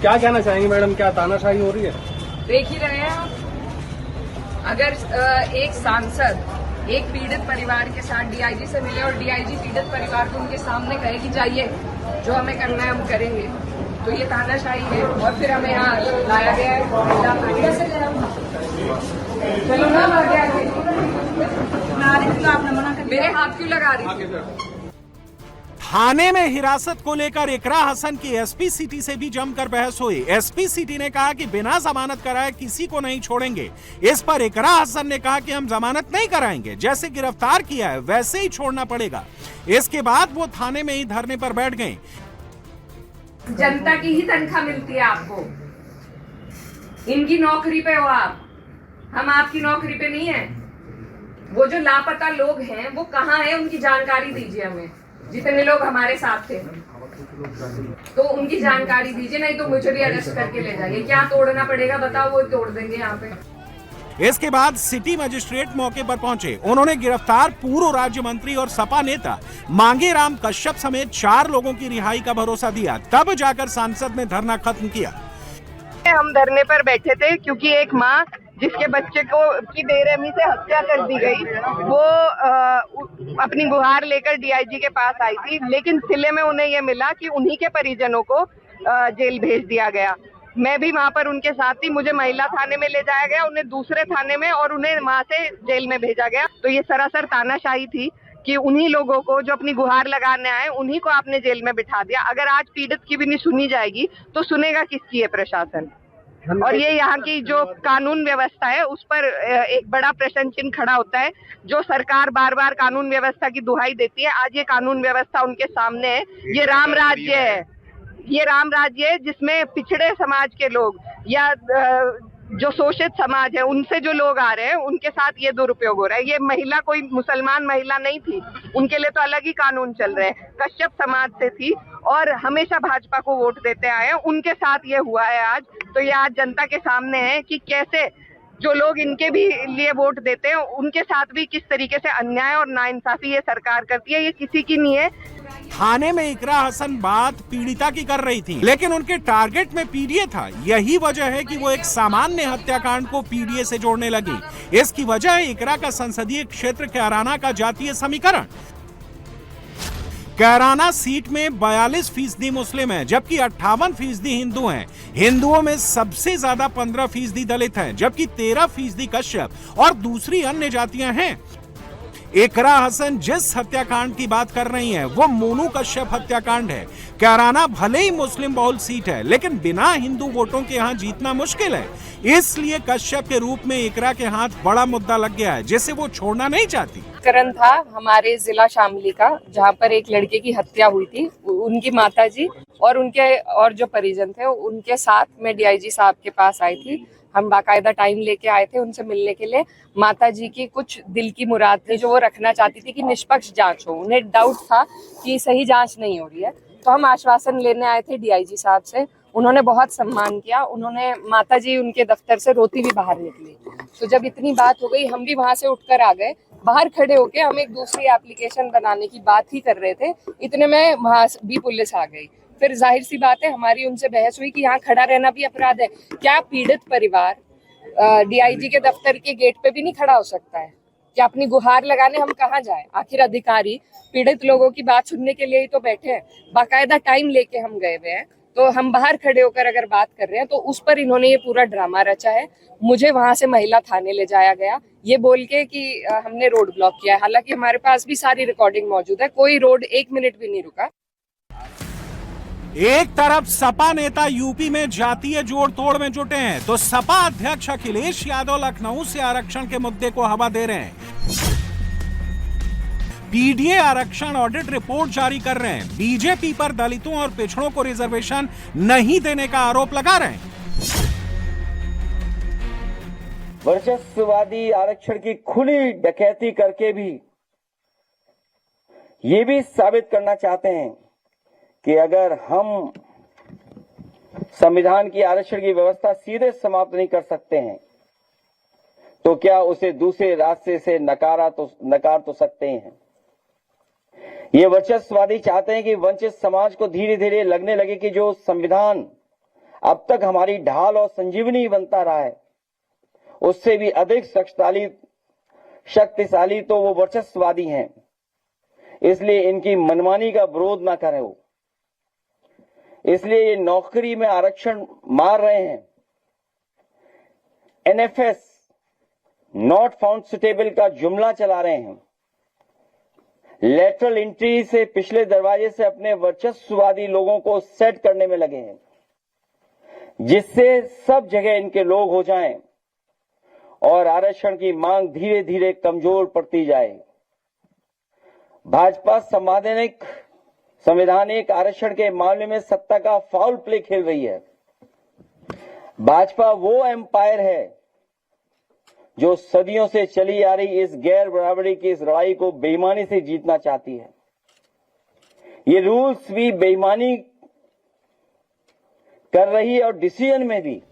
क्या कहना चाहेंगे मैडम, क्या तानाशाही हो रही है? देख ही रहे हैं आप, अगर एक सांसद एक पीड़ित परिवार के साथ डीआईजी से मिले और डीआईजी पीड़ित परिवार को उनके सामने कहे कि जाइए जो हमें करना है हम करेंगे, तो ये तानाशाही है। और फिर हमें यहाँ लाया गया है। कैसे गया? चलो ना आगे आगे, मेरे हाथ क्यों लगा रही थी? थाने में हिरासत को लेकर इकरा हसन की एसपी सिटी से भी जमकर बहस हुई। एसपी सिटी ने कहा कि बिना जमानत कराए किसी को नहीं छोड़ेंगे। इस पर इकरा हसन ने कहा कि हम जमानत नहीं कराएंगे, जैसे गिरफ्तार किया है वैसे ही छोड़ना पड़ेगा। इसके बाद वो थाने में ही धरने पर बैठ गए। जनता की ही तनख्वाह मिलती है आपको, इनकी नौकरी पे हो आप, हम आपकी नौकरी पे नहीं है। वो जो लापता लोग हैं वो कहाँ हैं, उनकी जानकारी दीजिए हमें। जितने लोग हमारे साथ थे तो उनकी जानकारी दीजिए, नहीं तो मुझे भी अरेस्ट करके ले जाइए। क्या तोड़ना पड़ेगा बताओ, वो तोड़ देंगे यहाँ पे। इसके बाद सिटी मजिस्ट्रेट मौके पर पहुंचे। उन्होंने गिरफ्तार पूर्व राज्य मंत्री और सपा नेता मांगेराम कश्यप समेत 4 लोगों की रिहाई का भरोसा दिया। तब जाकर सांसद ने धरना खत्म किया। हम धरने पर बैठे थे क्योंकि एक माँ जिसके बच्चे को की बेरहमी से हत्या कर दी गई, वो अपनी गुहार लेकर डीआईजी के पास आई थी, लेकिन सिले में उन्हें यह मिला कि उन्हीं के परिजनों को जेल भेज दिया गया। मैं भी वहां पर उनके साथ थी। मुझे महिला थाने में ले जाया गया, उन्हें दूसरे थाने में, और उन्हें वहां से जेल में भेजा गया। तो ये सरासर तानाशाही थी कि उन्हीं लोगों को जो अपनी गुहार लगाने आए उन्हीं को आपने जेल में बिठा दिया। अगर आज पीड़ित की भी नहीं सुनी जाएगी तो सुनेगा किसकी है प्रशासन? और ये यहाँ की जो कानून व्यवस्था है उस पर एक बड़ा प्रश्न चिन्ह खड़ा होता है। जो सरकार बार बार कानून व्यवस्था की दुहाई देती है, आज ये कानून व्यवस्था उनके सामने है। ये राम राज्य है, ये राम राज्य है जिसमें पिछड़े समाज के लोग या जो शोषित समाज है उनसे जो लोग आ रहे हैं उनके साथ ये दुरुपयोग हो रहा है। ये महिला कोई मुसलमान महिला नहीं थी, उनके लिए तो अलग ही कानून चल रहे हैं। कश्यप समाज से थी और हमेशा भाजपा को वोट देते आए हैं, उनके साथ ये हुआ है आज। तो ये आज जनता के सामने है कि कैसे जो लोग इनके भी लिए वोट देते हैं उनके साथ भी किस तरीके से अन्याय और नाइंसाफी ये सरकार करती है। ये किसी की नहीं है। थाने में इकरा हसन बात पीड़िता की कर रही थी, लेकिन उनके टारगेट में पीडीए था। यही वजह है कि वो एक सामान्य हत्याकांड को पीडीए से जोड़ने लगी। इसकी वजह है इकरा का संसदीय क्षेत्र कैराना का जातीय समीकरण। कैराना सीट में 42% मुस्लिम है, जबकि 58% हिंदू हैं। हिंदुओं में सबसे ज्यादा 15% दलित हैं, जबकि 13% कश्यप और दूसरी अन्य जातियां हैं। इकरा हसन जिस हत्याकांड की बात कर रही हैं, वो मोनू कश्यप हत्याकांड है। कैराना भले ही मुस्लिम बहुल सीट है, लेकिन बिना हिंदू वोटों के यहाँ जीतना मुश्किल है। इसलिए कश्यप के रूप में इकरा के हाथ बड़ा मुद्दा लग गया है, जिसे वो छोड़ना नहीं चाहती। प्रकरण था हमारे जिला शामली का, जहाँ पर एक लड़के की हत्या हुई थी। उनकी माताजी और उनके और जो परिजन थे उनके साथ मैं डीआईजी साहब के पास आई थी। हम बाकायदा टाइम लेके आए थे उनसे मिलने के लिए। माताजी की कुछ दिल की मुराद थी जो वो रखना चाहती थी कि निष्पक्ष जांच हो। उन्हें डाउट था कि सही जांच नहीं हो रही है, तो हम आश्वासन लेने आए थे डीआईजी साहब से। उन्होंने बहुत सम्मान किया। उन्होंने माताजी उनके दफ्तर से रोती भी बाहर निकली। तो जब इतनी बात हो गई, हम भी वहां से उठकर आ गए। बाहर खड़े होके हम एक दूसरी एप्लीकेशन बनाने की बात ही कर रहे थे, इतने में वहां भी पुलिस आ गई। फिर जाहिर सी बात है हमारी उनसे बहस हुई कि यहाँ खड़ा रहना भी अपराध है। क्या पीड़ित परिवार डीआईजी के दफ्तर के गेट पे भी नहीं खड़ा हो सकता है? क्या अपनी गुहार लगाने हम कहाँ जाए? आखिर अधिकारी पीड़ित लोगों की बात सुनने के लिए ही तो बैठे हैं। बाकायदा टाइम लेके हम गए हुए हैं, तो हम बाहर खड़े होकर अगर बात कर रहे हैं तो उस पर इन्होंने ये पूरा ड्रामा रचा है। मुझे वहां से महिला थाने ले जाया गया ये बोल के कि हमने रोड ब्लॉक किया है। हालांकि हमारे पास भी सारी रिकॉर्डिंग मौजूद है, कोई रोड 1 मिनट भी नहीं रुका। एक तरफ सपा नेता यूपी में जातीय जोड़ तोड़ में जुटे हैं, तो सपा अध्यक्ष अखिलेश यादव लखनऊ से आरक्षण के मुद्दे को हवा दे रहे हैं। पीडीए आरक्षण ऑडिट रिपोर्ट जारी कर रहे हैं। बीजेपी पर दलितों और पिछड़ों को रिजर्वेशन नहीं देने का आरोप लगा रहे हैं। वर्चस्ववादी आरक्षण की खुली डकैती करके भी ये भी साबित करना चाहते हैं कि अगर हम संविधान की आरक्षण की व्यवस्था सीधे समाप्त नहीं कर सकते हैं तो क्या उसे दूसरे रास्ते से नकार तो सकते हैं। ये वर्चस्ववादी चाहते हैं कि वंचित समाज को धीरे धीरे लगने लगे कि जो संविधान अब तक हमारी ढाल और संजीवनी बनता रहा है, उससे भी अधिक शक्तिशाली तो वो वर्चस्ववादी हैं। इसलिए इनकी मनमानी का विरोध ना करें। इसलिए ये नौकरी में आरक्षण मार रहे हैं। NFS नॉट फाउंड सुटेबल का जुमला चला रहे हैं। लेटरल एंट्री से पिछले दरवाजे से अपने वर्चस्ववादी लोगों को सेट करने में लगे हैं, जिससे सब जगह इनके लोग हो जाएं और आरक्षण की मांग धीरे धीरे कमजोर पड़ती जाए। भाजपा संवैधानिक आरक्षण के मामले में सत्ता का फाउल प्ले खेल रही है। भाजपा वो एम्पायर है जो सदियों से चली आ रही इस गैर बराबरी की इस लड़ाई को बेईमानी से जीतना चाहती है। ये रूल्स भी बेईमानी कर रही है और डिसीजन में भी